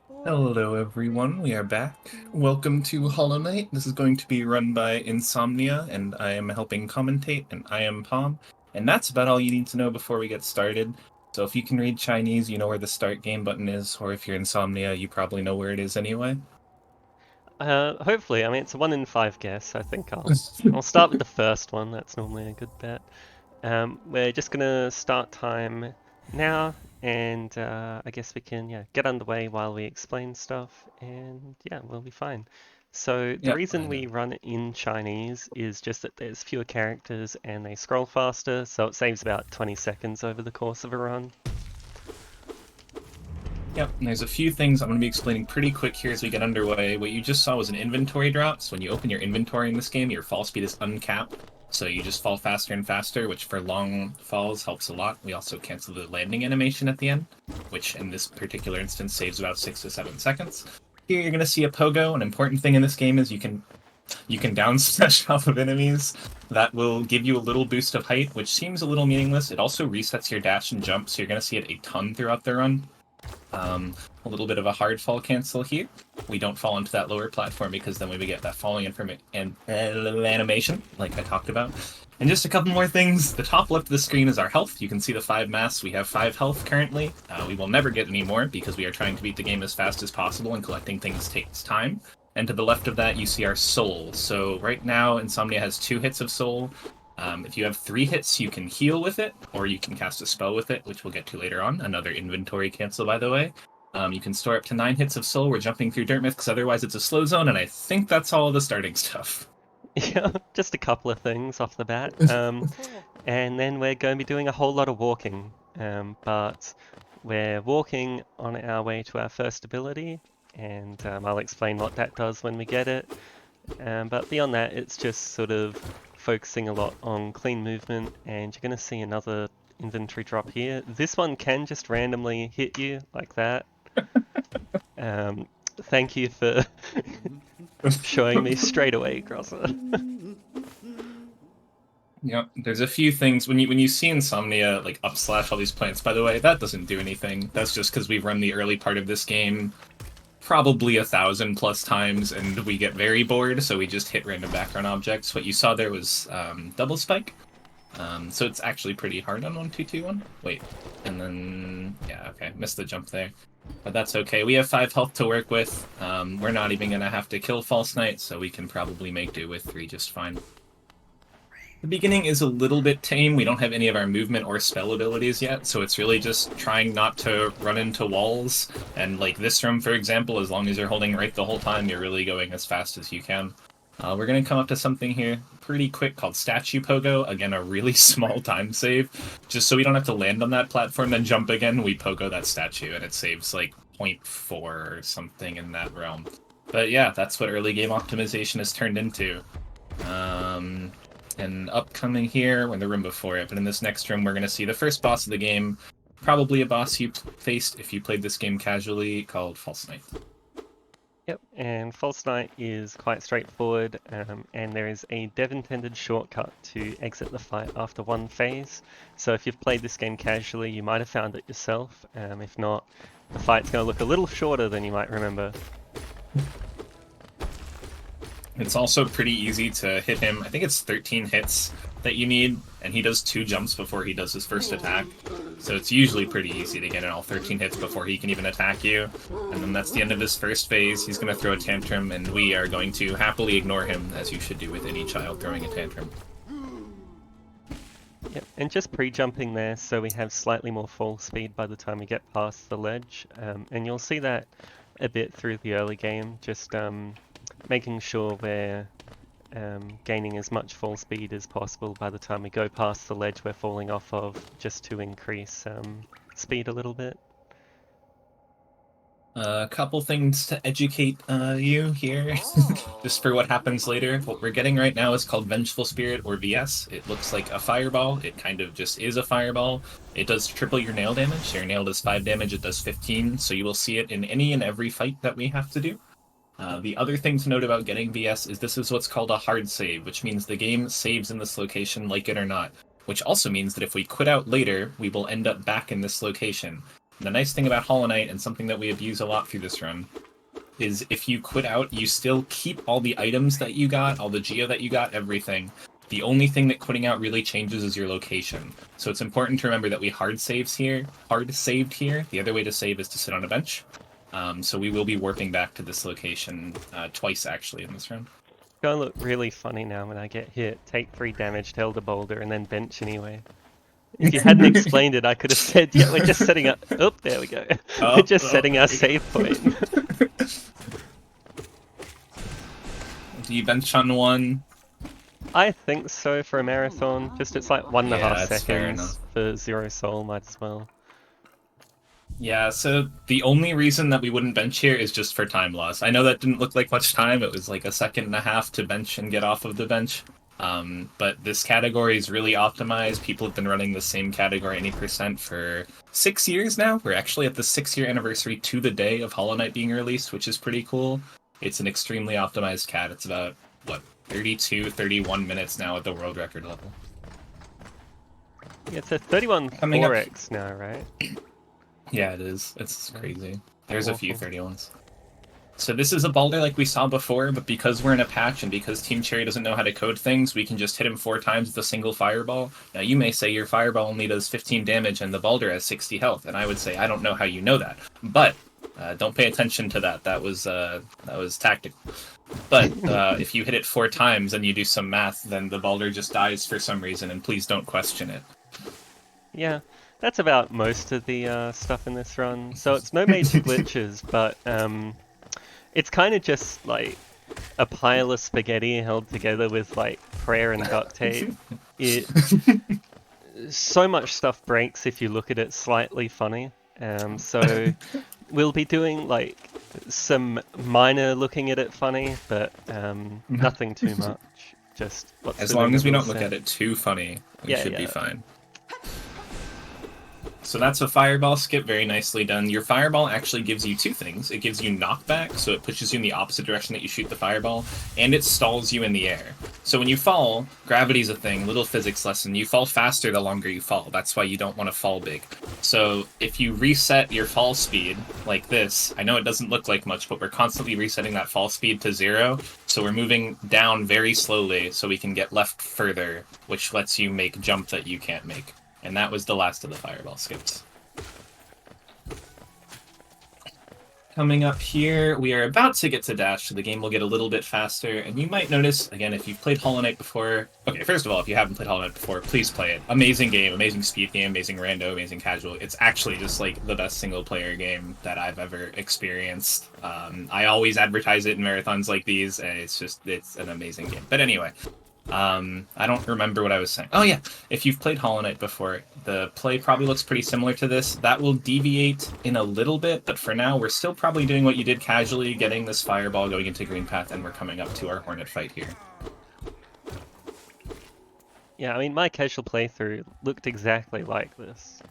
Hello everyone, we are back. Welcome to Hollow Knight. This is going to be run by ins0mnia, and I am helping commentate, and I am Palm. And that's about all you need to know before we get started. So if you can read Chinese, you know where the start game button is, or if you're insomnia, you probably know where it is anyway. Hopefully, I mean it's a 1 in 5 guess. I think I'll start with the first one. That's normally a good bet. We're just gonna start time now, and I guess we can get underway while we explain stuff, and yeah, we'll be fine. So the Yep, reason I know. we run it in Chinese is just that there's fewer characters and they scroll faster, so it saves about 20 seconds over the course of a run. Yep, and there's a few things I'm going to be explaining pretty quick here as we get underway. What you just saw was an inventory drop. So when you open your inventory in this game, your fall speed is uncapped. So you just fall faster and faster, which for long falls helps a lot. We also cancel the landing animation at the end, which in this particular instance saves about 6 to 7 seconds. Here you're going to see a pogo. An important thing in this game is you can down smash off of enemies. That will give you a little boost of height, which seems a little meaningless. It also resets your dash and jump, so you're going to see it a ton throughout the run. A little bit of a hard fall cancel here. We don't fall into that lower platform because then we would get that falling and animation, like I talked about. And just a couple more things. The top left of the screen is our health. You can see the 5 masks. We have 5 health currently. We will never get any more because we are trying to beat the game as fast as possible, and collecting things takes time. And to the left of that, you see our soul. So right now, ins0mnia has 2 hits of soul. If you have 3 hits, you can heal with it, or you can cast a spell with it, which we'll get to later on. Another inventory cancel, by the way. You can store up to 9 hits of soul. We're jumping through dirt myth because otherwise it's a slow zone, and I think that's all the starting stuff. Yeah, just a couple of things off the bat. And then we're going to be doing a whole lot of walking. But we're walking on our way to our first ability, and I'll explain what that does when we get it. But beyond that, it's just sort of focusing a lot on clean movement, and you're going to see another inventory drop here. This one can just randomly hit you like that. Thank you for showing me straight away, Grosser. Yep, there's a few things when you see ins0mnia like up slash all these plants. By the way, that doesn't do anything. That's just because we've run the early part of this game probably 1,000 plus times, and we get very bored, so we just hit random background objects. What you saw there was double spike. So it's actually pretty hard on 1-2-2-1. Wait, and then yeah, okay, missed the jump there, but that's okay. We have 5 health to work with. We're not even gonna have to kill False Knight, so we can probably make do with 3 just fine. The beginning is a little bit tame. We don't have any of our movement or spell abilities yet, so it's really just trying not to run into walls. And like this room, for example, as long as you're holding right the whole time, you're really going as fast as you can. We're going to come up to something here pretty quick called Statue Pogo. Again, a really small time save. Just so we don't have to land on that platform, then jump again, we pogo that statue, and it saves like 0.4 or something in that realm. But yeah, that's what early game optimization has turned into. And upcoming here, we're in the room before it, but in this next room, we're going to see the first boss of the game. Probably a boss you faced if you played this game casually, called False Knight. Yep, and False Knight is quite straightforward, and there is a dev-intended shortcut to exit the fight after one phase. So if you've played this game casually, you might have found it yourself. If not, the fight's going to look a little shorter than you might remember. It's also pretty easy to hit him. I think it's 13 hits that you need, and he does 2 jumps before he does his first attack. So it's usually pretty easy to get in all 13 hits before he can even attack you. And then that's the end of his first phase. He's going to throw a tantrum, and we are going to happily ignore him, as you should do with any child throwing a tantrum. Yep, and just pre-jumping there, so we have slightly more fall speed by the time we get past the ledge. And you'll see that a bit through the early game, just making sure we're gaining as much fall speed as possible by the time we go past the ledge we're falling off of, just to increase speed a little bit. A couple things to educate you here, just for what happens later. What we're getting right now is called Vengeful Spirit, or VS. It looks like a fireball. It kind of just is a fireball. It does triple your nail damage. Your nail does 5 damage, it does 15, so you will see it in any and every fight that we have to do. The other thing to note about getting VS is this is what's called a hard save, which means the game saves in this location like it or not, which also means that if we quit out later, we will end up back in this location. The nice thing about Hollow Knight, and something that we abuse a lot through this run, is if you quit out, you still keep all the items that you got, all the geo that you got, everything. The only thing that quitting out really changes is your location. So it's important to remember that we hard saved here. The other way to save is to sit on a bench. So we will be warping back to this location twice, actually, in this run. It's gonna look really funny now when I get hit. Take 3 damage, held a boulder, and then bench anyway. If you hadn't explained it, I could have said, yeah, we're just setting up... Oh, there we go. We're just setting our save point. Do you bench on 1? I think so for a marathon. Just it's like 1.5 that's fair seconds enough. for 0 soul, might as well. Yeah, so the only reason that we wouldn't bench here is just for time loss. I know that didn't look like much time. It was like 1.5 seconds to bench and get off of the bench. But this category is really optimized. People have been running the same category 80% for 6 years now. We're actually at the 6-year anniversary to the day of Hollow Knight being released, which is pretty cool. It's an extremely optimized cat. It's about, 31 minutes now at the world record level. Yeah, it's a 31 4x now, right? Yeah, it is. It's crazy. There's a few 31s. So this is a boulder like we saw before, but because we're in a patch and because Team Cherry doesn't know how to code things, we can just hit him 4 times with a single fireball. Now you may say your fireball only does 15 damage and the boulder has 60 health, and I would say I don't know how you know that. But don't pay attention to that. That was tactical. But if you hit it 4 times and you do some math, then the boulder just dies for some reason, and please don't question it. Yeah, that's about most of the stuff in this run. So it's no major glitches, but it's kind of just like a pile of spaghetti held together with like prayer and duct tape. So much stuff breaks if you look at it slightly funny. So we'll be doing like some minor looking at it funny, but nothing too much. Just as long as we don't look at it too funny, we should be fine. So that's a fireball skip, very nicely done. Your fireball actually gives you 2 things. It gives you knockback, so it pushes you in the opposite direction that you shoot the fireball, and it stalls you in the air. So when you fall, gravity's a thing, little physics lesson. You fall faster the longer you fall. That's why you don't want to fall big. So if you reset your fall speed like this, I know it doesn't look like much, but we're constantly resetting that fall speed to 0. So we're moving down very slowly so we can get left further, which lets you make jump that you can't make. And that was the last of the fireball skips. Coming up here, we are about to get to dash, so the game will get a little bit faster, and you might notice, again, if you've played Hollow Knight before... Okay, first of all, if you haven't played Hollow Knight before, please play it. Amazing game, amazing speed game, amazing rando, amazing casual. It's actually just, like, the best single-player game that I've ever experienced. I always advertise it in marathons like these, and it's an amazing game. But anyway... I don't remember what I was saying. Oh yeah, if you've played Hollow Knight before, the play probably looks pretty similar to this. That will deviate in a little bit, but for now, we're still probably doing what you did casually, getting this fireball, going into green path, and we're coming up to our Hornet fight here. Yeah, I mean, my casual playthrough looked exactly like this.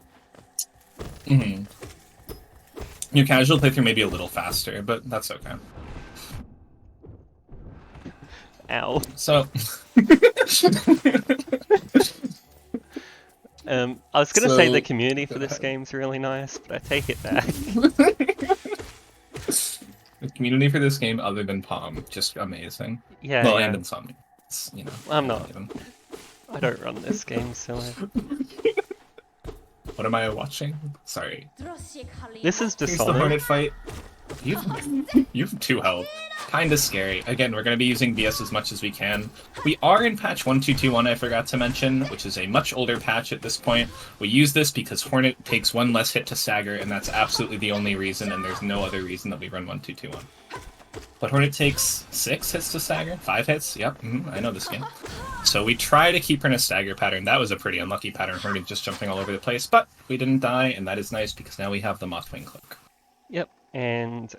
Mm-hmm. Your casual playthrough may be a little faster, but that's okay. Ow. So... I was going to say the community for this game's really nice, but I take it back. The community for this game, other than Palm, just amazing. Yeah, well, yeah. and ins0mnia. You know, I'm not. I don't run this game, silly. What am I watching? Sorry. This is Here's the Dishonored. Hornet fight. You have 2 health. Kinda scary. Again, we're going to be using BS as much as we can. We are in patch 1221, I forgot to mention, which is a much older patch at this point. We use this because Hornet takes 1 less hit to stagger, and that's absolutely the only reason, and there's no other reason that we run 1221. But Hornet takes 6 hits to stagger? 5 hits? Yep, I know this game. So we try to keep her in a stagger pattern. That was a pretty unlucky pattern, Hornet just jumping all over the place, but we didn't die, and that is nice because now we have the Mothwing Cloak. Yep, and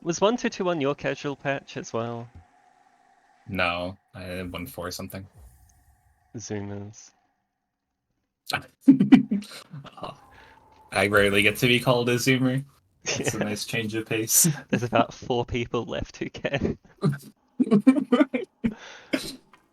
was 1221 your casual patch as well? No, I had 1.4 something. Zoomers. I rarely get to be called a zoomer. It's a nice change of pace. There's about 4 people left who can.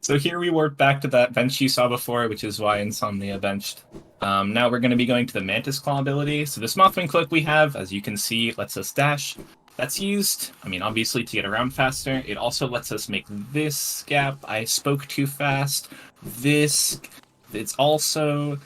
So here we warp back to that bench you saw before, which is why ins0mnia benched. Now we're going to be going to the Mantis Claw ability. So this Mothwing Cloak we have, as you can see, lets us dash. That's used, I mean, obviously to get around faster. It also lets us make this gap. I spoke too fast. This, it also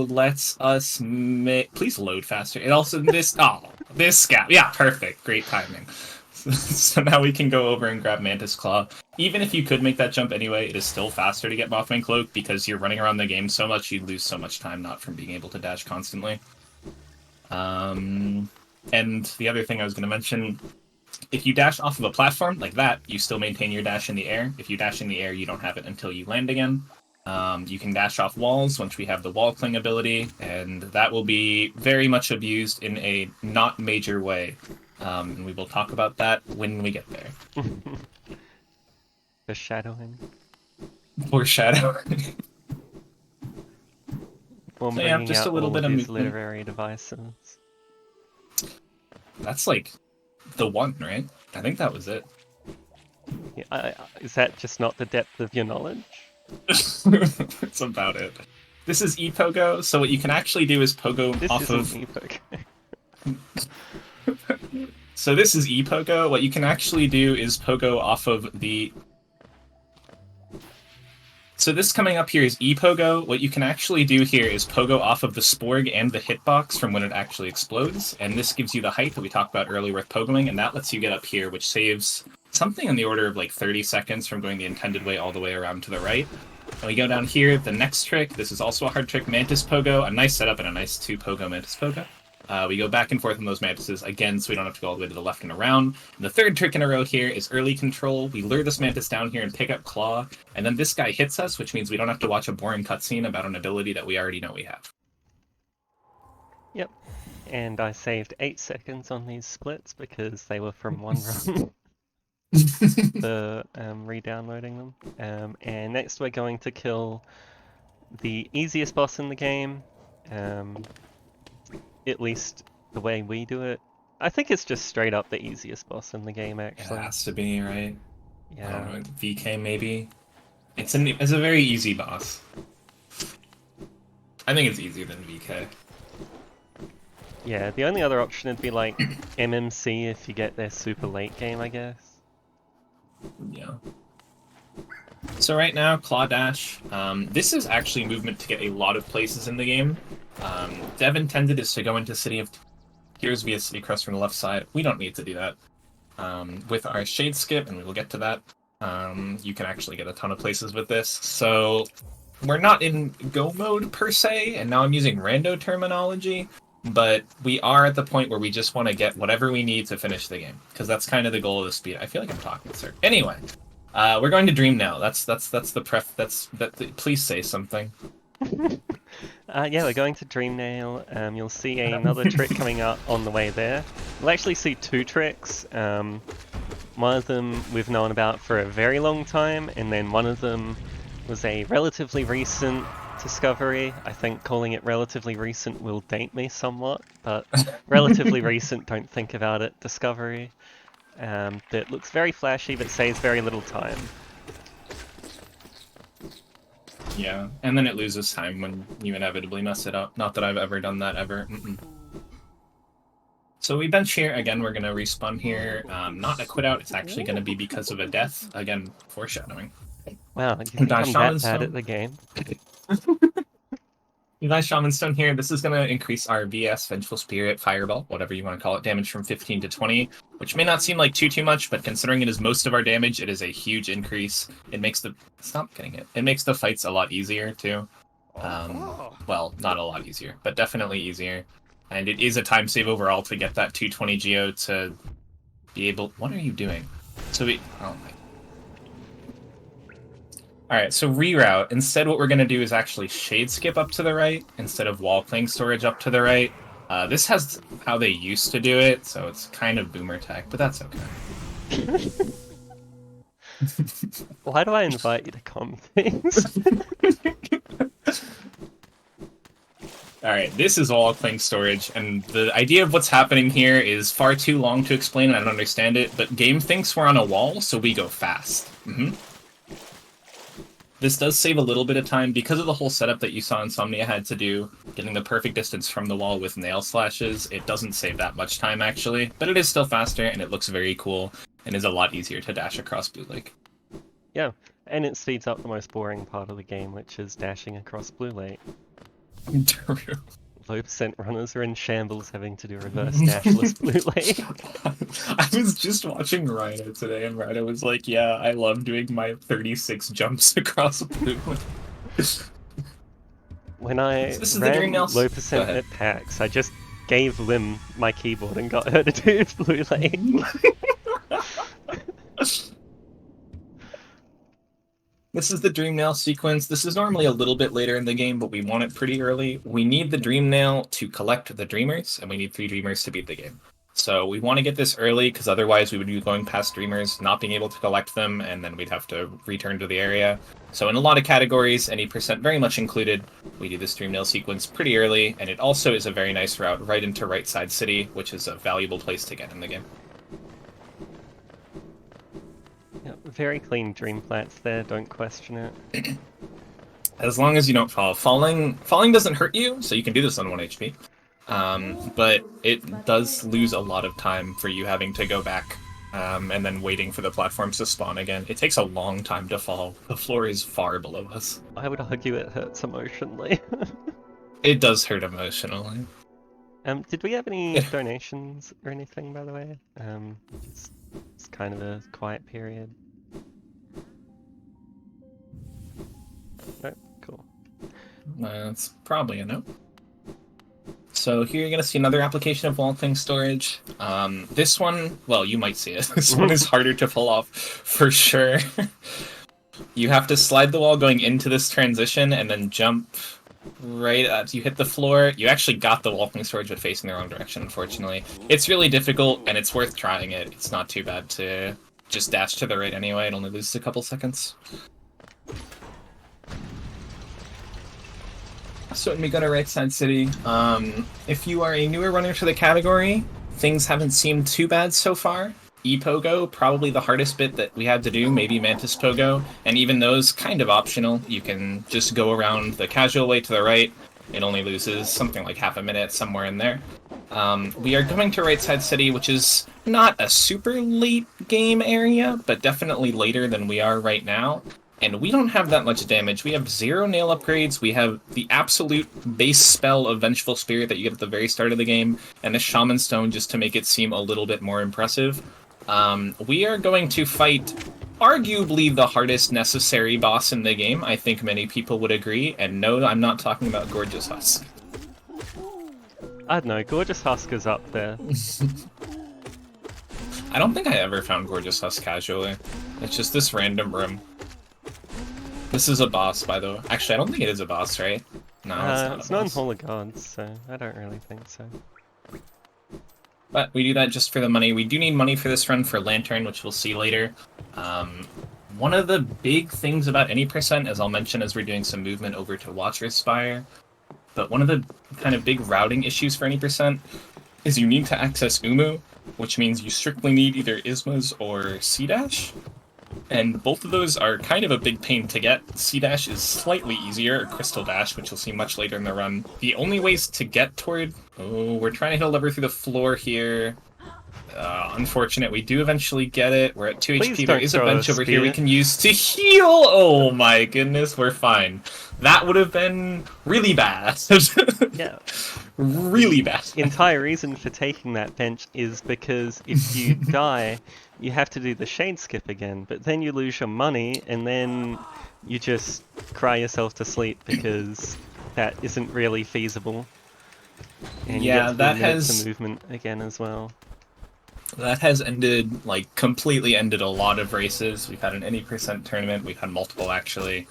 lets us make, please load faster. It also, this gap. Yeah, perfect. Great timing. So now we can go over and grab Mantis Claw. Even if you could make that jump anyway, it is still faster to get Mothwing Cloak because you're running around the game so much, you lose so much time not from being able to dash constantly. And the other thing I was going to mention, if you dash off of a platform like that, you still maintain your dash in the air. If you dash in the air, you don't have it until you land again. You can dash off walls once we have the wall cling ability, and that will be very much abused in a not major way. And we will talk about that when we get there. Foreshadowing. Foreshadowing. Or So yeah, bringing just out a little all bit of of his movement. literary devices. That's like the one, right? I think that was it. Yeah, is that just not the depth of your knowledge? That's about it. This is ePogo, so what you can actually do is pogo This off isn't of... epoch. So this is ePogo. What you can actually do is pogo off of the... So this coming up here is ePogo. What you can actually do here is pogo off of the Sporg and the hitbox from when it actually explodes, and this gives you the height that we talked about earlier with pogoing, and that lets you get up here, which saves something on the order of like 30 seconds from going the intended way all the way around to the right. And we go down here, the next trick, this is also a hard trick, Mantis Pogo, a nice setup and a nice 2-pogo Mantis Pogo. We go back and forth on those mantises again, so we don't have to go all the way to the left and around. And the third trick in a row here is early control. We lure this mantis down here and pick up Claw, and then this guy hits us, which means we don't have to watch a boring cutscene about an ability that we already know we have. Yep. And I saved 8 seconds on these splits because they were from one run. For re-downloading them. And next we're going to kill the easiest boss in the game. At least the way we do it. I think it's just straight up the easiest boss in the game, actually. It has to be, right? Yeah. I don't know, VK maybe? It's a very easy boss. I think it's easier than VK. Yeah, the only other option would be like MMC if you get there super late game, I guess. Yeah. So right now, Claw Dash. This is actually movement to get a lot of places in the game. Dev intended is to go into City of Tears via City Crest from the left side. We don't need to do that. With our Shade Skip, and we will get to that, you can actually get a ton of places with this. So we're not in go mode per se, and now I'm using rando terminology, but we are at the point where we just want to get whatever we need to finish the game, because that's kind of the goal of the speed. I feel like I'm talking, sir. Anyway, we're going to Dream now. That's the please say something. Yeah, we're going to Dreamnail. You'll see another trick coming up on the way there. You'll actually see 2 tricks. One of them we've known about for a very long time, and then one of them was a relatively recent discovery. I think calling it relatively recent will date me somewhat, but relatively recent, don't think about it, discovery. That looks very flashy but saves very little time. Yeah, and then it loses time when you inevitably mess it up. Not that I've ever done that, ever. So we bench here. Again, we're going to respawn here. Not a quit out. It's actually going to be because of a death. Again, foreshadowing. Wow, you think I'm that bad at the game? Nice Shaman Stone here. This is going to increase our VS, Vengeful Spirit, Fireball, whatever you want to call it, damage from 15 to 20, which may not seem like too much, but considering it is most of our damage, it is a huge increase. It makes the... Stop getting it. It makes the fights a lot easier, too. Well, not a lot easier, but definitely easier. And it is a time save overall to get that 220 Geo to be able... What are you doing? So we... Oh my... Alright, so reroute. Instead, what we're going to do is actually Shade Skip up to the right, instead of Wall Cling Storage up to the right. This has how they used to do it, so it's kind of boomer tech, but that's okay. Why do I invite you to comment things? Alright, this is Wall Cling Storage, and the idea of what's happening here is far too long to explain, and I don't understand it, but game thinks we're on a wall, so we go fast. This does save a little bit of time because of the whole setup that you saw ins0mnia had to do, getting the perfect distance from the wall with nail slashes. It doesn't save that much time, actually, but it is still faster, and it looks very cool, and is a lot easier to dash across Blue Lake. Yeah, and it speeds up the most boring part of the game, which is dashing across Blue Lake. True. Low percent runners are in shambles having to do reverse dashless Blue Lake. I was just watching Rhino today, and Rhino was like, yeah, I love doing my 36 jumps across Blue Lake. When I This is the ran dream, low percent at PAX, I just gave Lim my keyboard and got her to do Blue Lake. This is the Dream Nail sequence. This is normally a little bit later in the game, but we want it pretty early. We need the Dream Nail to collect the Dreamers, and we need 3 Dreamers to beat the game. So we want to get this early, because otherwise we would be going past Dreamers, not being able to collect them, and then we'd have to return to the area. So in a lot of categories, any percent very much included, we do this Dream Nail sequence pretty early, and it also is a very nice route right into Right Side City, which is a valuable place to get in the game. Yeah, very clean dream flats there, don't question it. As long as you don't fall. Falling doesn't hurt you, so you can do this on 1 HP. But it does lose a lot of time for you having to go back and then waiting for the platforms to spawn again. It takes a long time to fall. The floor is far below us. I would argue it hurts emotionally. It does hurt emotionally. Did we have any donations or anything, by the way? It's kind of a quiet period. Oh, cool. That's probably a no. So here you're going to see another application of Wall Thing storage. This one, well, you might see it. This one is harder to pull off for sure. You have to slide the wall going into this transition and then jump right as you hit the floor. You actually got the Wall Thing storage, but facing the wrong direction, unfortunately. It's really difficult, and it's worth trying it. It's not too bad to just dash to the right anyway. It only loses a couple seconds. So when we go to Right Side City, if you are a newer runner to the category, things haven't seemed too bad so far. E-Pogo, probably the hardest bit that we had to do, maybe Mantis Pogo, and even those kind of optional. You can just go around the casual way to the right. It only loses something like half a minute, somewhere in there. We are going to Right Side City, which is not a super late game area, but definitely later than we are right now. And we don't have that much damage. We have 0 nail upgrades, we have the absolute base spell of Vengeful Spirit that you get at the very start of the game, and a Shaman Stone just to make it seem a little bit more impressive. We are going to fight arguably the hardest necessary boss in the game. I think many people would agree, and no, I'm not talking about Gorgeous Husk. I don't know, Gorgeous Husk is up there. I don't think I ever found Gorgeous Husk casually. It's just this random room. This is a boss, by the way. Actually, I don't think it is a boss, right? No, It's not in Hall of Gods, so I don't really think so. But we do that just for the money. We do need money for this run for Lantern, which we'll see later. One of the big things about any percent, as I'll mention as we're doing some movement over to Watcher's Spire, but one of the kind of big routing issues for any percent is you need to access Umu, which means you strictly need either Ismas or C-Dash. And both of those are kind of a big pain to get. C-Dash is slightly easier, or Crystal Dash, which you'll see much later in the run. The only ways to get toward... Oh, we're trying to hit a lever through the floor here. Unfortunate, we do eventually get it. We're at 2 HP. There is a bench over here we can use to heal! Oh my goodness, we're fine. That would have been really bad. Yeah. Really bad. The entire reason for taking that bench is because if you die, you have to do the shade skip again, but then you lose your money, and then you just cry yourself to sleep because that isn't really feasible. And yeah, you get that has movement again as well. That has ended, like, completely ended a lot of races. We've had an any percent tournament. We've had multiple, actually.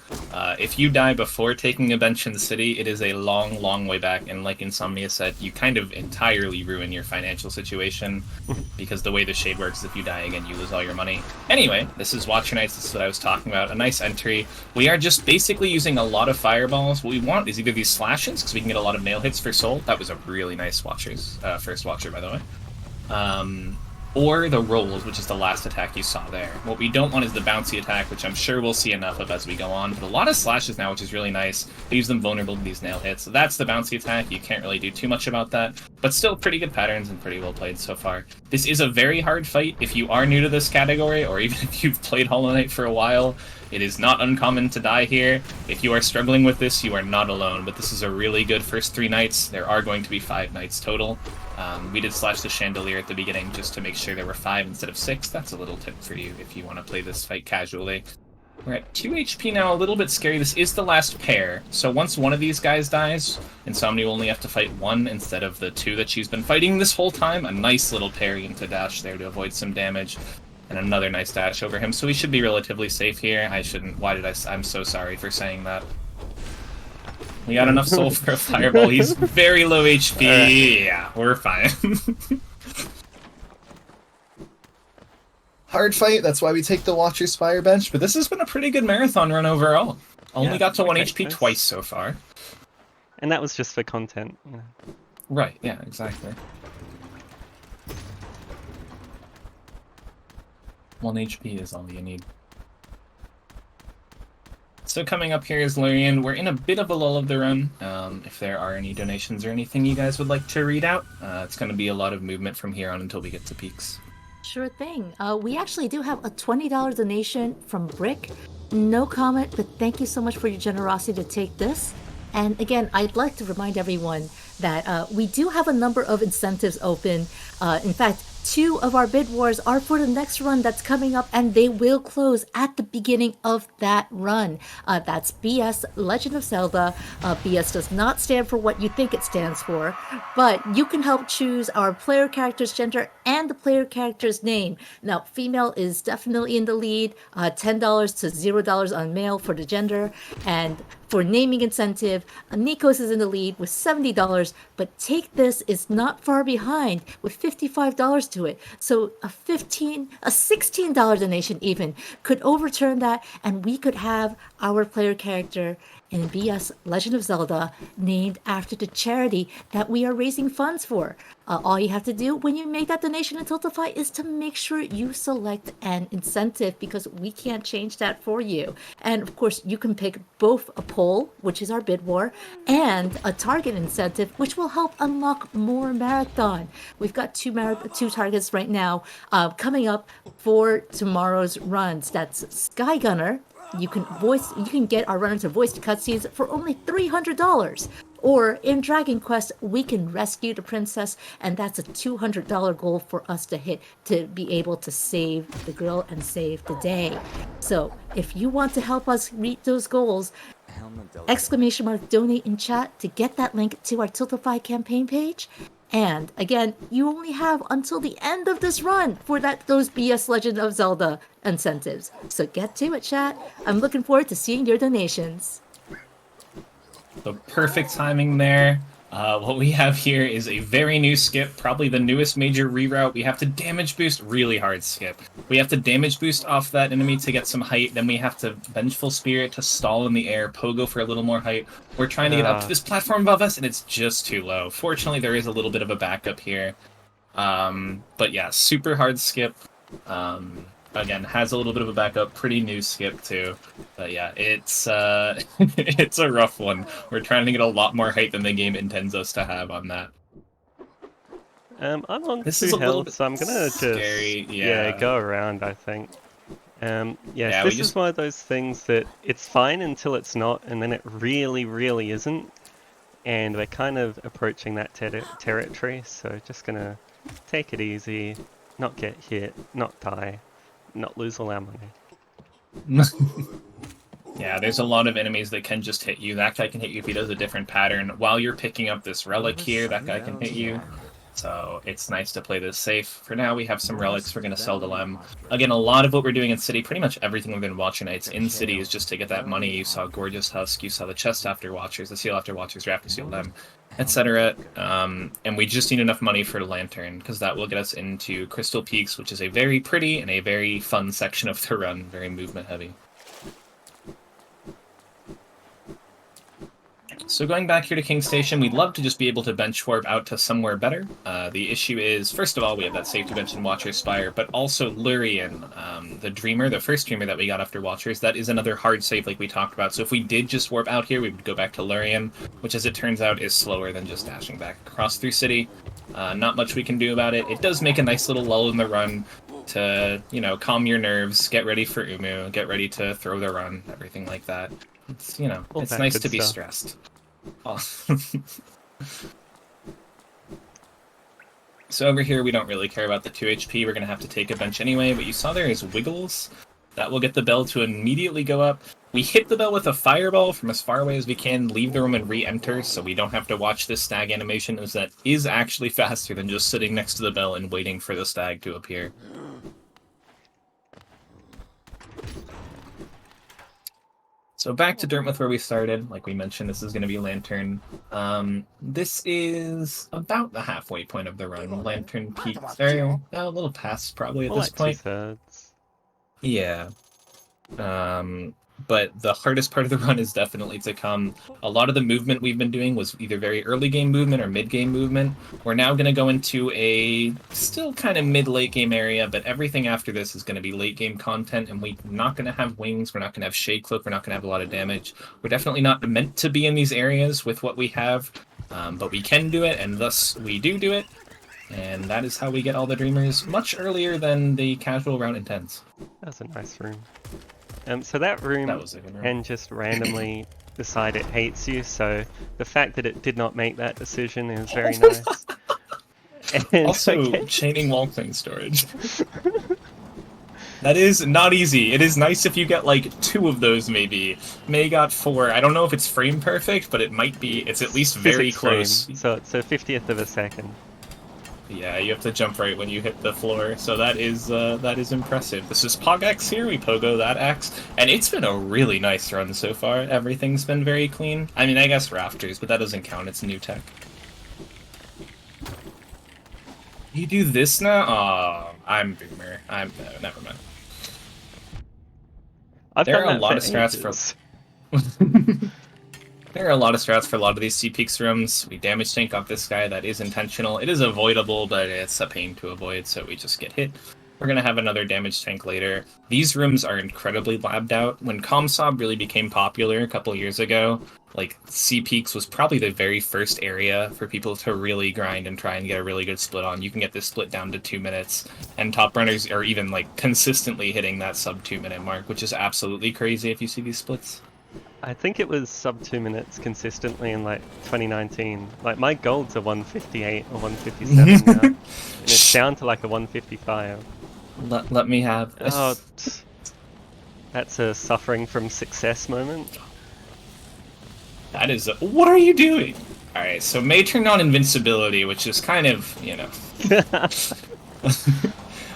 If you die before taking a bench in the city, it is a long, long way back. And like ins0mnia said, you kind of entirely ruin your financial situation. Because the way the shade works is if you die again, you lose all your money. Anyway, this is Watcher Knights. This is what I was talking about. A nice entry. We are just basically using a lot of fireballs. What we want is either these slashes, because we can get a lot of nail hits for soul. That was a really nice Watcher's first Watcher, by the way. or the rolls, which is the last attack you saw there. What we don't want is the bouncy attack, which I'm sure we'll see enough of as we go on, but a lot of slashes now, which is really nice. Leaves them vulnerable to these nail hits. So that's the bouncy attack. You can't really do too much about that, but still pretty good patterns and pretty well played so far. This is a very hard fight if you are new to this category, or even if you've played Hollow Knight for a while. It is not uncommon to die here. If you are struggling with this, you are not alone, but this is a really good first 3 nights. There are going to be 5 nights total. We did slash the chandelier at the beginning just to make sure there were 5 instead of 6. That's a little tip for you if you want to play this fight casually. We're at 2 HP now, a little bit scary. This is the last pair, so once one of these guys dies, ins0mnia will only have to fight 1 instead of the 2 that she's been fighting this whole time. A nice little parry into dash there to avoid some damage. And another nice dash over him, so we should be relatively safe here. I shouldn't... Why did I... I'm so sorry for saying that. We got enough soul for a fireball. He's very low HP. Yeah, we're fine. Hard fight, that's why we take the Watcher's Spire bench, but this has been a pretty good marathon run overall. Only got to 1 HP twice so far. And that was just for content. Yeah. Right, yeah, exactly. 1 HP is all you need. So coming up here is Lurian. We're in a bit of a lull of the run. If there are any donations or anything you guys would like to read out, it's going to be a lot of movement from here on until we get to peaks. Sure thing. We actually do have a $20 donation from Brick. No comment, but thank you so much for your generosity to take this. And again, I'd like to remind everyone that we do have a number of incentives open. In fact, 2 of our bid wars are for the next run that's coming up, and they will close at the beginning of that run. That's BS Legend of Zelda. BS does not stand for what you think it stands for, but you can help choose our player character's gender and the player character's name. Now, female is definitely in the lead, $10 to $0 on male for the gender, and for naming incentive, Nikos is in the lead with $70, but Take This is not far behind with $55 to it. So a $16 donation even could overturn that, and we could have our player character in BS Legend of Zelda named after the charity that we are raising funds for. All you have to do when you make that donation in Tiltify is to make sure you select an incentive, because we can't change that for you. And of course, you can pick both a poll, which is our bid war, and a target incentive, which will help unlock more marathon. We've got two targets right now coming up for tomorrow's runs. That's Sky Gunner. You can get our runners to voice the cutscenes for only $300. Or in Dragon Quest, we can rescue the princess, and that's a $200 goal for us to hit to be able to save the girl and save the day. So if you want to help us reach those goals, !donate in chat to get that link to our Tiltify campaign page. And again, you only have until the end of this run for those BS Legend of Zelda incentives. So get to it, chat. I'm looking forward to seeing your donations. So perfect timing there. What we have here is a very new skip, probably the newest major reroute. We have to damage boost, really hard skip. We have to damage boost off that enemy to get some height, then we have to Vengeful Spirit to stall in the air, pogo for a little more height. We're trying to get up to this platform above us, and it's just too low. Fortunately, there is a little bit of a backup here. But yeah, super hard skip. Again, has a little bit of a backup, pretty new skip too. But yeah, it's it's a rough one. We're trying to get a lot more height than the game intends us to have on that. I'm on This 2 is a little health, bit so I'm gonna scary. just Yeah. go around, I think. Yeah, This is one of those things that it's fine until it's not, and then it really, really isn't. And we're kind of approaching that territory, so just gonna take it easy, not get hit, not die, not lose all our money. Yeah, there's a lot of enemies that can just hit you. That guy can hit you if he does a different pattern. While you're picking up this relic here, that guy can hit you. So it's nice to play this safe. For now, we have some relics we're going to sell to Lem. Again, a lot of what we're doing in City, pretty much everything we've been watching nights in City is just to get that money. You saw Gorgeous Husk, you saw the chest after Watchers, the seal after Watchers, draft to seal Lem, etc. And we just need enough money for Lantern, because that will get us into Crystal Peaks, which is a very pretty and a very fun section of the run, very movement heavy. So going back here to King Station, we'd love to just be able to bench warp out to somewhere better. The issue is, first of all, we have that safety bench in Watcher's Spire, but also Lurien, the Dreamer, the first Dreamer that we got after Watchers, that is another hard save like we talked about. So if we did just warp out here, we would go back to Lurien, which as it turns out is slower than just dashing back across through City. Not much we can do about it. It does make a nice little lull in the run to, you know, calm your nerves, get ready for Umu, get ready to throw the run, everything like that. It's, you know, it's nice to be stressed. Oh. So over here, we don't really care about the 2 HP. We're going to have to take a bench anyway, but you saw there is Wiggles. That will get the bell to immediately go up. We hit the bell with a fireball from as far away as we can, leave the room and re-enter, so we don't have to watch this stag animation, as that is actually faster than just sitting next to the bell and waiting for the stag to appear. So back to Dirtmouth where we started. Like we mentioned, this is going to be Lantern. This is about the halfway point of the run. Lantern peaks there. A little past probably at this point. 2/3. Yeah. But the hardest part of the run is definitely to come. A lot of the movement we've been doing was either very early game movement or mid game movement. We're now going to go into a still kind of mid-late game area, but everything after this is going to be late game content, and we're not going to have wings, we're not going to have Shade Cloak, we're not going to have a lot of damage. We're definitely not meant to be in these areas with what we have, but we can do it, and thus we do it. And that is how we get all the Dreamers much earlier than the casual round intends. That's a nice room. So that room can just randomly decide it hates you, so the fact that it did not make that decision is very nice. And also, chaining wall cling storage. That is not easy. It is nice if you get like 2 of those maybe. May got 4. I don't know if it's frame perfect, but it might be. It's at least very close. So it's a 50th of a second. Yeah, you have to jump right when you hit the floor, so that is impressive. This is Pogax here, we pogo that axe, and it's been a really nice run so far. Everything's been very clean. I mean, I guess Rafters, but that doesn't count, it's new tech. You do this now? Oh, I'm boomer. No, never mind. There are a lot of strats for... There are a lot of strats for a lot of these C-Peaks rooms. We damage tank off this guy, that is intentional. It is avoidable, but it's a pain to avoid, so we just get hit. We're going to have another damage tank later. These rooms are incredibly labbed out. When ComSob really became popular a couple years ago, like, C-Peaks was probably the very first area for people to really grind and try and get a really good split on. You can get this split down to 2 minutes, and top runners are even, like, consistently hitting that sub 2 minute mark, which is absolutely crazy if you see these splits. I think it was sub 2 minutes consistently in like 2019. Like my golds are 158 or 157 now, and it's down to like a 155. Let me have this. Oh, that's a suffering from success moment. That is what are you doing? Alright, so May turned on invincibility, which is kind of, you know...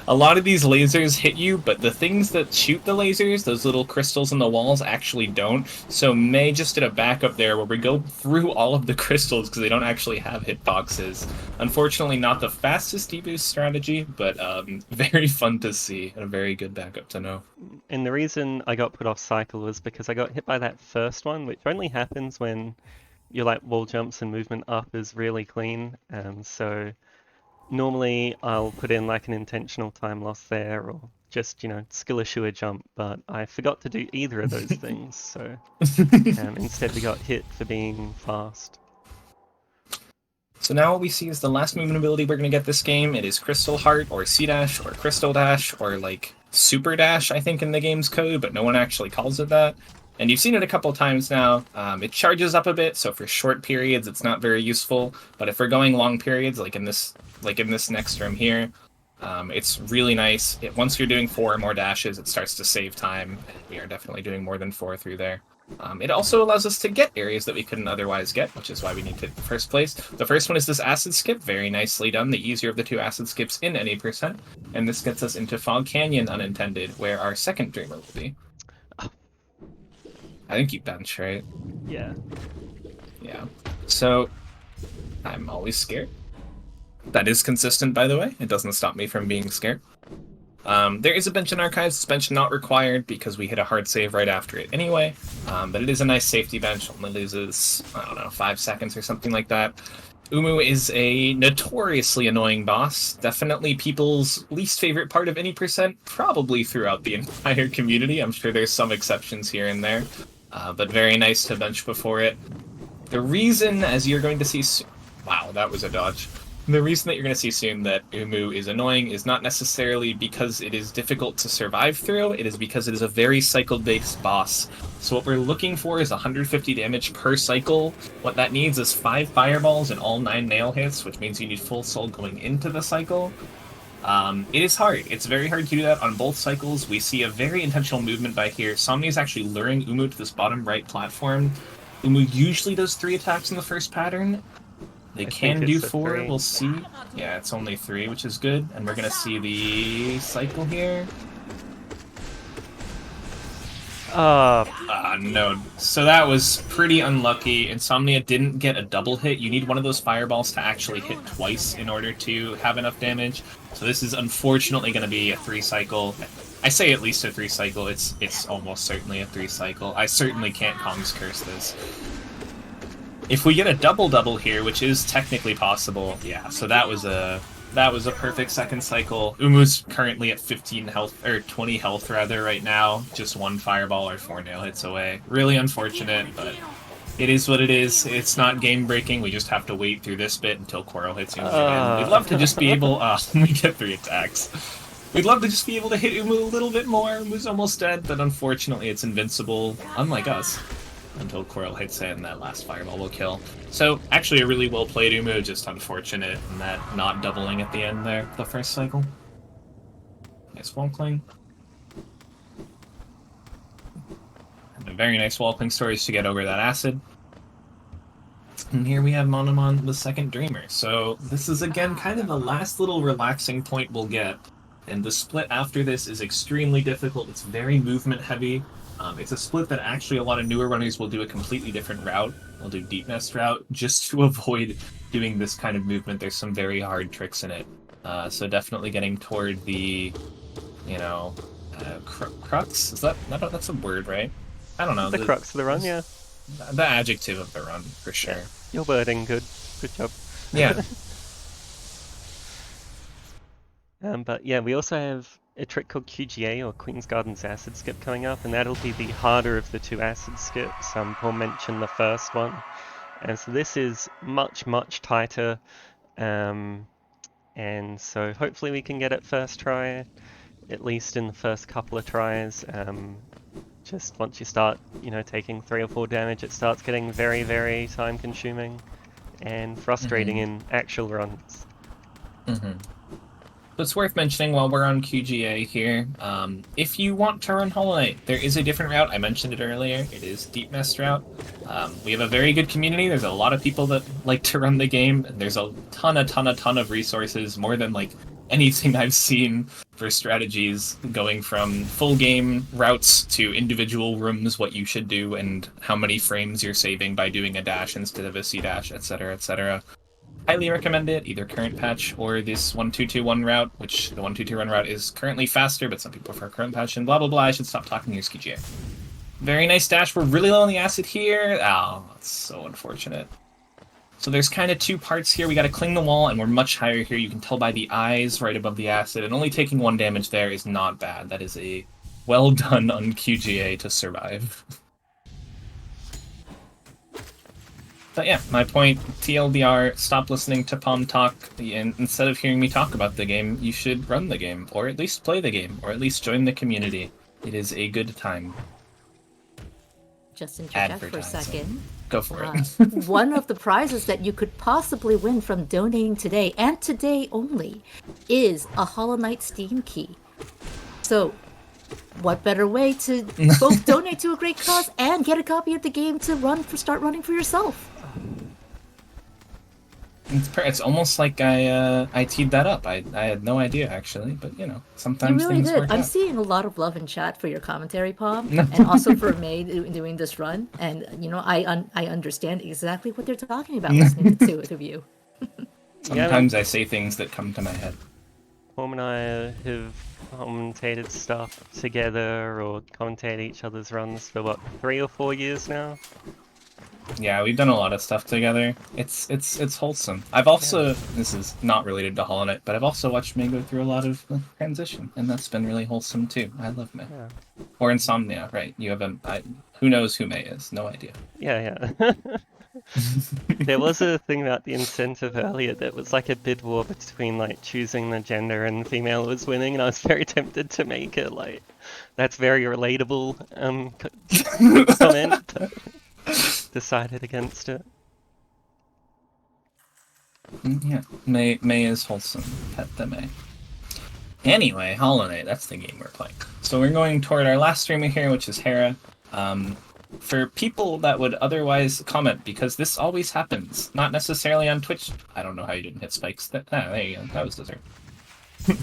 A lot of these lasers hit you, but the things that shoot the lasers, those little crystals in the walls, actually don't. So May just did a backup there where we go through all of the crystals because they don't actually have hitboxes. Unfortunately, not the fastest deboost strategy, but very fun to see and a very good backup to know. And the reason I got put off cycle was because I got hit by that first one, which only happens when your like wall jumps and movement up is really clean. So normally I'll put in like an intentional time loss there, or just, you know, skill issue a jump, but I forgot to do either of those things, so instead we got hit for being fast. So now what we see is the last movement ability we're going to get this game. It is Crystal Heart, or C-Dash, or Crystal Dash, or like Super Dash, I think, in the game's code, but no one actually calls it that. And you've seen it a couple times now. It charges up a bit, so for short periods it's not very useful. But if we're going long periods, like in this next room here, it's really nice. Once you're doing 4 or more dashes, it starts to save time. We are definitely doing more than 4 through there. It also allows us to get areas that we couldn't otherwise get, which is why we need to hit the first place. The first one is this acid skip, very nicely done, the easier of the 2 acid skips in any percent. And this gets us into Fog Canyon unintended, where our second dreamer will be. I think you bench, right? Yeah. Yeah. So, I'm always scared. That is consistent, by the way. It doesn't stop me from being scared. There is a bench in archives. This bench not required because we hit a hard save right after it anyway. But it is a nice safety bench. Only loses, I don't know, 5 seconds or something like that. Umu is a notoriously annoying boss. Definitely people's least favorite part of any percent, probably throughout the entire community. I'm sure there's some exceptions here and there. But very nice to bench before it. The reason, as you're going to see... Wow, that was a dodge. The reason that you're going to see soon that Umu is annoying is not necessarily because it is difficult to survive through, it is because it is a very cycle-based boss. So what we're looking for is 150 damage per cycle. What that needs is 5 fireballs and all 9 nail hits, which means you need full soul going into the cycle. It is hard. It's very hard to do that on both cycles. We see a very intentional movement by here. ins0mnia is actually luring Umu to this bottom right platform. Umu usually does 3 attacks in the first pattern. They can do 4, 3. we'll see. Yeah, it's only 3, which is good. And we're going to see the cycle here. No. So that was pretty unlucky. ins0mnia didn't get a double hit. You need one of those fireballs to actually hit twice in order to have enough damage. So this is unfortunately going to be a 3 cycle. I say at least a 3 cycle. It's almost certainly a 3 cycle. I certainly can't Kong's Curse this. If we get a double here, which is technically possible, yeah, so that was a perfect second cycle. Umu's currently at 15 health, or 20 health rather, right now. Just 1 fireball or 4 nail hits away. Really unfortunate, but it is what it is. It's not game-breaking. We just have to wait through this bit until Coral hits Umu again. We'd love to just be able... we get 3 attacks. We'd love to just be able to hit Umu a little bit more. Umu's almost dead, but unfortunately it's invincible, unlike us. Until Coral hits it and that last fireball will kill. So, actually a really well-played Umu, just unfortunate in that not doubling at the end there, the first cycle. Nice wall cling. And a very nice wall cling stories to get over that acid. And here we have Monomon, the second Dreamer. So, this is again kind of the last little relaxing point we'll get. And the split after this is extremely difficult. It's very movement heavy. It's a split that actually a lot of newer runners will do a completely different route. They'll do Deep Nest route just to avoid doing this kind of movement. There's some very hard tricks in it. So definitely getting toward the, you know, crux? Is that's a word, right? I don't know. The crux of the run, yeah. The adjective of the run, for sure. Yeah. Your wording, good job. Yeah. But yeah, we also have a trick called QGA, or Queen's Garden's Acid Skip, coming up, and that'll be the harder of the 2 acid skips. Paul mentioned the first one, and so this is much, much tighter, and so hopefully we can get it first try, at least in the first couple of tries. Just once you start, you know, taking 3 or 4 damage, it starts getting very, very time-consuming and frustrating in actual runs. So it's worth mentioning while we're on QGA here, if you want to run Hollow Knight, there is a different route. I mentioned it earlier. It is Deep Nest route. We have a very good community. There's a lot of people that like to run the game. There's a ton of resources, more than like anything I've seen for strategies, going from full game routes to individual rooms, what you should do, and how many frames you're saving by doing a dash instead of a C dash, etc., etc. Highly recommend it, either current patch or this 1221 route, which the 1221 route is currently faster, but some people prefer current patch, and blah blah blah. I should stop talking. Here's QGA. Very nice dash. We're really low on the acid here. Oh, that's so unfortunate. So there's kind of 2 parts here. We got to cling the wall, and we're much higher here. You can tell by the eyes right above the acid, and only taking 1 damage there is not bad. That is a well done on QGA to survive. But yeah, my point, TLDR, stop listening to Palm talk, and instead of hearing me talk about the game, you should run the game, or at least play the game, or at least join the community. It is a good time. Just interject for a second. Go for it. One of the prizes that you could possibly win from donating today, and today only, is a Hollow Knight Steam key. So, what better way to both donate to a great cause and get a copy of the game to start running for yourself? It's almost like I teed that up. I had no idea, actually, but you know, sometimes you really things did. work I'm out. seeing a lot of love in chat for your commentary, Palm, and also for May doing this run. And you know, I understand exactly what they're talking about listening to the 2 of you. Sometimes I say things that come to my head. Mom and I have commentated stuff together or commentated each other's runs for what, 3 or 4 years now? Yeah, we've done a lot of stuff together. It's wholesome. I've also this is not related to Hollow Knight, but I've also watched May go through a lot of transition, and that's been really wholesome too. I love May. Yeah. Or Insomnia, right? You have who knows who May is? No idea. Yeah. There was a thing about the incentive earlier that was like a bid war between like choosing the gender and female was winning, and I was very tempted to make it like that's very relatable comment, but decided against it. Yeah, May is wholesome. Pet the May. Anyway, Hollow Knight, that's the game we're playing. So we're going toward our last streamer here, which is Hera. For people that would otherwise comment, because this always happens, not necessarily on Twitch. I don't know how you didn't hit spikes. There you go. That was deserved.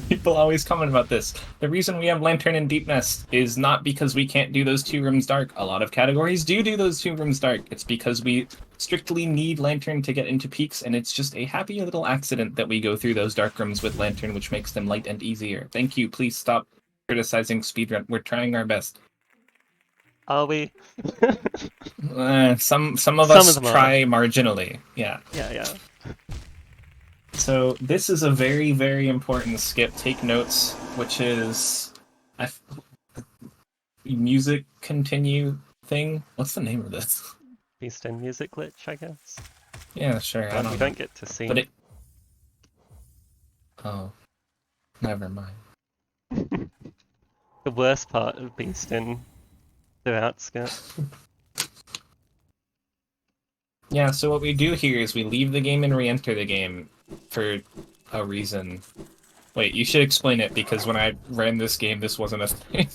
People always comment about this. The reason we have Lantern and Deep Nest is not because we can't do those 2 rooms dark. A lot of categories do those 2 rooms dark. It's because we strictly need Lantern to get into peaks, and it's just a happy little accident that we go through those dark rooms with Lantern, which makes them light and easier. Thank you. Please stop criticizing speedrun. We're trying our best. Are we? Some of us try marginally. Yeah. Yeah. So this is a very, very important skip. Take notes, which is music continue thing. What's the name of this? Beast and music glitch, I guess. Yeah, sure. I We don't get to see. But oh, never mind. The worst part of Beast in the outskirts. Yeah, so what we do here is we leave the game and re-enter the game for a reason. Wait, you should explain it, because when I ran this game, this wasn't a thing.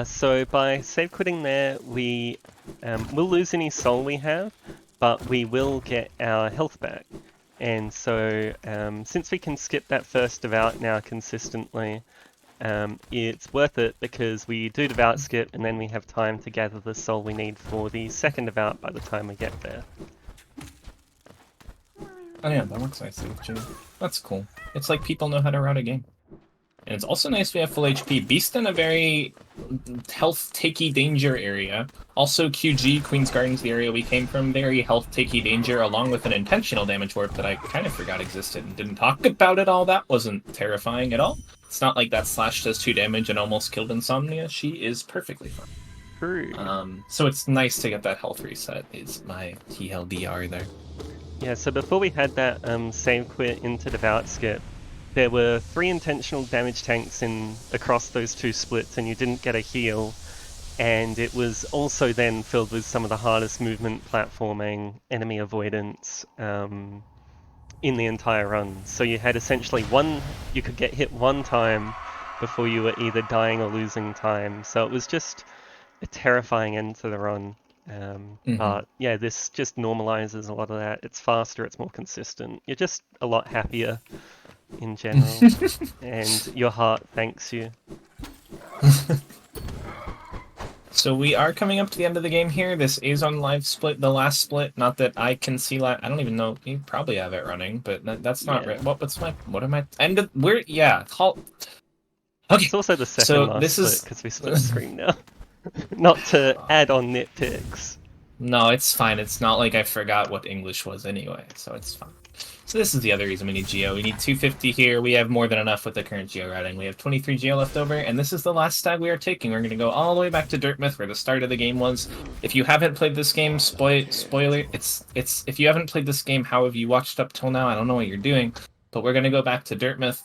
So by save quitting there, we'll lose any soul we have, but we will get our health back. And so since we can skip that first devout now consistently, it's worth it because we do devout skip and then we have time to gather the soul we need for the second devout by the time we get there. Oh yeah, that works nicely with Jimmy. That's cool. It's like people know how to route a game. And it's also nice we have full HP. Beast in a very health-takey danger area. Also QG, Queen's Garden's the area we came from. Very health-takey danger, along with an intentional damage warp that I kind of forgot existed and didn't talk about it all. That wasn't terrifying at all. It's not like that slash does 2 damage and almost killed Insomnia. She is perfectly fine. True. So it's nice to get that health reset, is my TLDR there. Yeah, so before we had that save quit into devout skip, there were 3 intentional damage tanks across those 2 splits, and you didn't get a heal. And it was also then filled with some of the hardest movement, platforming, enemy avoidance in the entire run. So you had essentially you could get hit 1 time before you were either dying or losing time. So it was just a terrifying end to the run. But yeah, this just normalizes a lot of that. It's faster, it's more consistent. You're just a lot happier in general, and your heart thanks you. So we are coming up to the end of the game here. This is on live split, the last split. Not that I can see I don't even know. You probably have it running, but that's not right. What am I? End of where? Yeah. Okay. It's also the second last split because we split screen now. Not to add on nitpicks. No, it's fine. It's not like I forgot what English was anyway, so it's fine. So this is the other reason we need Geo. We need 250 here. We have more than enough with the current Geo routing. We have 23 Geo left over, and this is the last stag we are taking. We're going to go all the way back to Dirtmouth, where the start of the game was. If you haven't played this game, spoiler, it's if you haven't played this game, how have you watched up till now? I don't know what you're doing, but we're going to go back to Dirtmouth.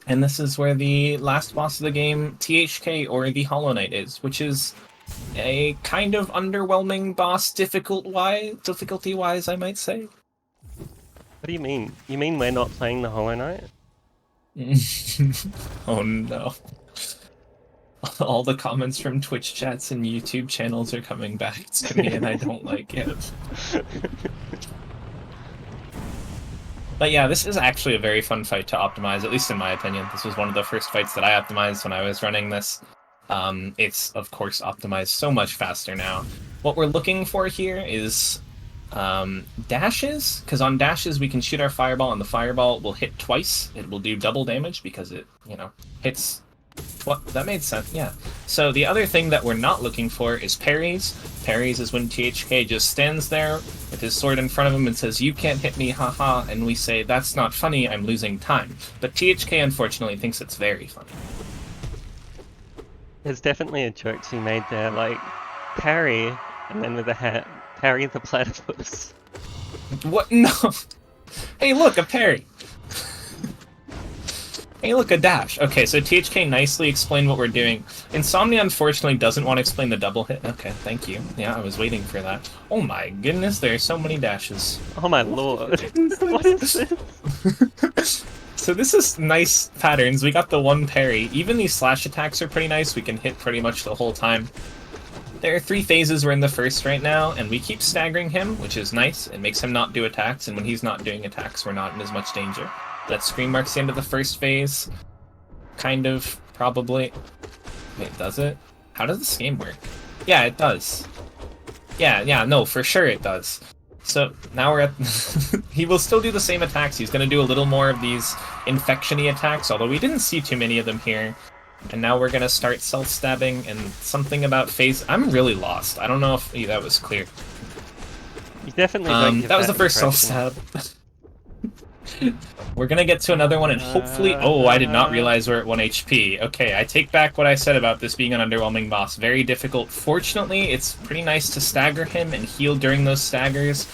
And this is where the last boss of the game, THK, or the Hollow Knight, is, which is a kind of underwhelming boss, difficulty-wise, I might say. What do you mean? You mean we're not playing the Hollow Knight? Oh no. All the comments from Twitch chats and YouTube channels are coming back to me, and I don't like it. But yeah, this is actually a very fun fight to optimize, at least in my opinion. This was one of the first fights that I optimized when I was running this. It's, of course, optimized so much faster now. What we're looking for here is Dashes, because on dashes we can shoot our fireball, and the fireball will hit twice. It will do double damage because it, hits. What? That made sense, yeah. So the other thing that we're not looking for is parries. Parries is when THK just stands there with his sword in front of him and says, "You can't hit me, haha," and we say, "That's not funny, I'm losing time." But THK unfortunately thinks it's very funny. There's definitely a joke to be made there, like parry, and then with a hat, parry the platypus. What? No! Hey, look, a parry! Hey, look, a dash. Okay, so THK nicely explained what we're doing. ins0mnia unfortunately doesn't want to explain the double hit. Okay, thank you. Yeah, I was waiting for that. Oh my goodness, there are so many dashes. Oh my lord. What is this? So this is nice patterns. We got the one parry. Even these slash attacks are pretty nice. We can hit pretty much the whole time. There are 3 phases. We're in the first right now, and we keep staggering him, which is nice. It makes him not do attacks, and when he's not doing attacks, we're not in as much danger. That screen marks the end of the first phase. Kind of, probably. Wait, does it? How does this game work? Yeah, it does. Yeah, no, for sure it does. So, now we're at... He will still do the same attacks. He's going to do a little more of these infection-y attacks, although we didn't see too many of them here. And now we're going to start self-stabbing, and something about phase... I'm really lost. I don't know if that was clear. You definitely don't give that was the first impression. self-stab. We're gonna get to another one, and hopefully... Oh, I did not realize we're at 1 HP. Okay, I take back what I said about this being an underwhelming boss. Very difficult. Fortunately, it's pretty nice to stagger him and heal during those staggers.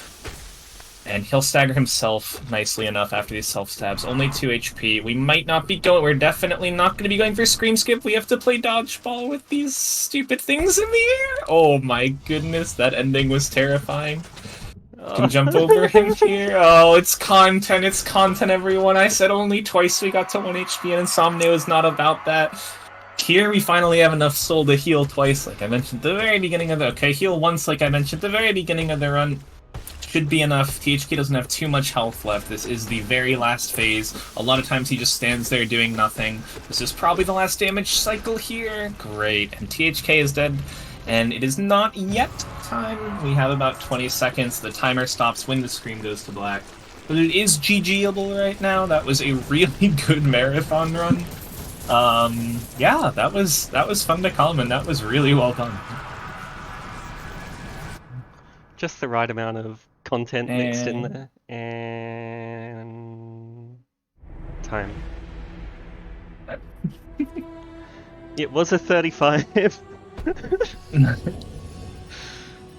And he'll stagger himself nicely enough after these self-stabs. Only 2 HP. We might not be going... We're definitely not going to be going for Scream Skip. We have to play dodgeball with these stupid things in the air. Oh my goodness, that ending was terrifying. Can jump over him here. Oh, it's content, everyone. I said only twice we got to 1 HP, and ins0mnia is not about that. Here we finally have enough soul to heal twice, like I mentioned at the very beginning of the... Okay, heal once, like I mentioned at the very beginning of the run. Should be enough. THK doesn't have too much health left. This is the very last phase. A lot of times he just stands there doing nothing. This is probably the last damage cycle here. Great. And THK is dead. And it is not yet time. We have about 20 seconds. The timer stops when the screen goes to black. But it is GGable right now. That was a really good marathon run. Yeah, that was fun to come, and that was really well done. Just the right amount of content mixed in there. And... time. It was a 35.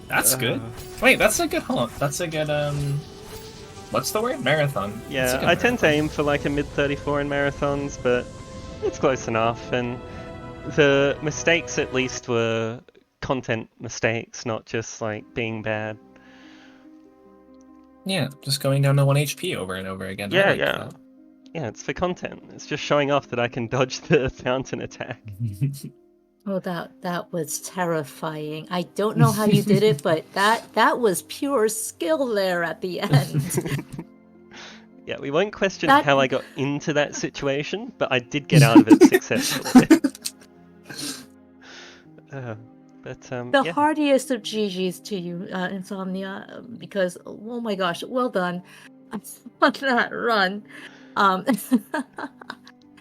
That's good. Wait, that's a good That's a good, what's the word? Marathon. Yeah, I tend to aim for like a mid-34 in marathons, but it's close enough, and the mistakes at least were content mistakes, not just like being bad. Yeah, just going down to 1 HP over and over again. Yeah, yeah, it's for content. It's just showing off that I can dodge the fountain attack. Oh, that was terrifying. I don't know how you did it, but that was pure skill there at the end. Yeah, we won't question how I got into that situation, but I did get out of it successfully. The heartiest of GGs to you, ins0mnia, because oh my gosh, well done on that run.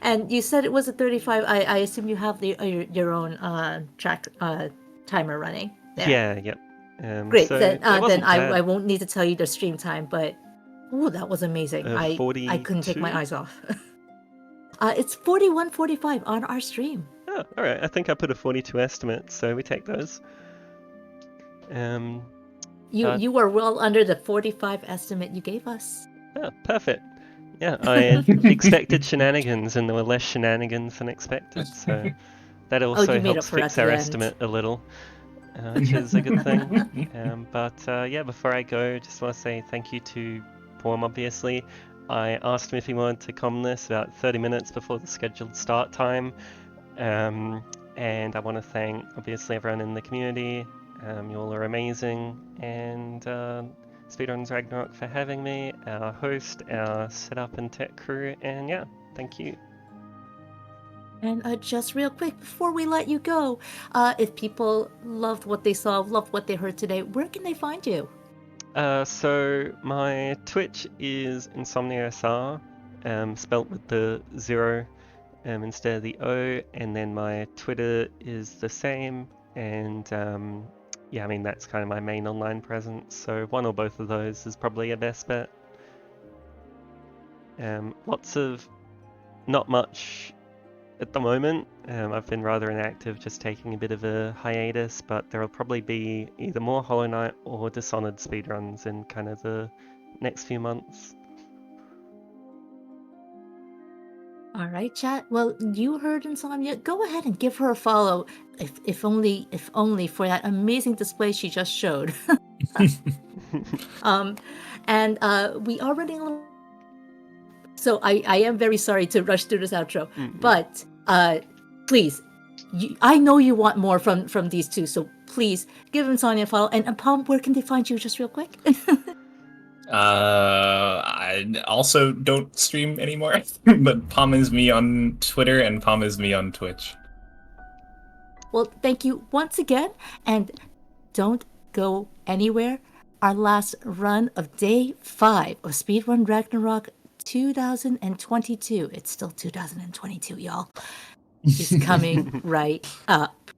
And you said it was a 35. I assume you have your own track timer running there. Yeah, yep. Great. So then I won't need to tell you the stream time, but that was amazing. I couldn't take my eyes off. It's 41:45 on our stream. Oh, all right. I think I put a 42 estimate, so we take those. You were well under the 45 estimate you gave us. Oh, perfect. Yeah, I expected shenanigans, and there were less shenanigans than expected, so that also helps fix our estimate a little, which is a good thing. Yeah, before I go, just want to say thank you to Porm, obviously. I asked him if he wanted to comment this about 30 minutes before the scheduled start time, and I want to thank, obviously, everyone in the community. You all are amazing, and Speedrun Ragnarok for having me, our host, our setup and tech crew, and yeah, thank you. And just real quick, before we let you go, if people loved what they saw, loved what they heard today, where can they find you? So my Twitch is ins0mnia, spelt with the 0 instead of the O, and then my Twitter is the same, and yeah, I mean that's kind of my main online presence, so one or both of those is probably a best bet. Lots of, not much at the moment. I've been rather inactive, just taking a bit of a hiatus, but there will probably be either more Hollow Knight or Dishonored speedruns in kind of the next few months. All right, chat. Well, you heard Insomnia. Go ahead and give her a follow, if only for that amazing display she just showed. And we are running a little. So I am very sorry to rush through this outro, but please, I know you want more from these two, so please give Insomnia a follow. And Palm, where can they find you, just real quick? I also don't stream anymore, but Palm is me on Twitter and Palm is me on Twitch. Well, thank you once again, and don't go anywhere. Our last run of day 5 of Speedrun Ragnarok 2022. It's still 2022, y'all. Is coming right up.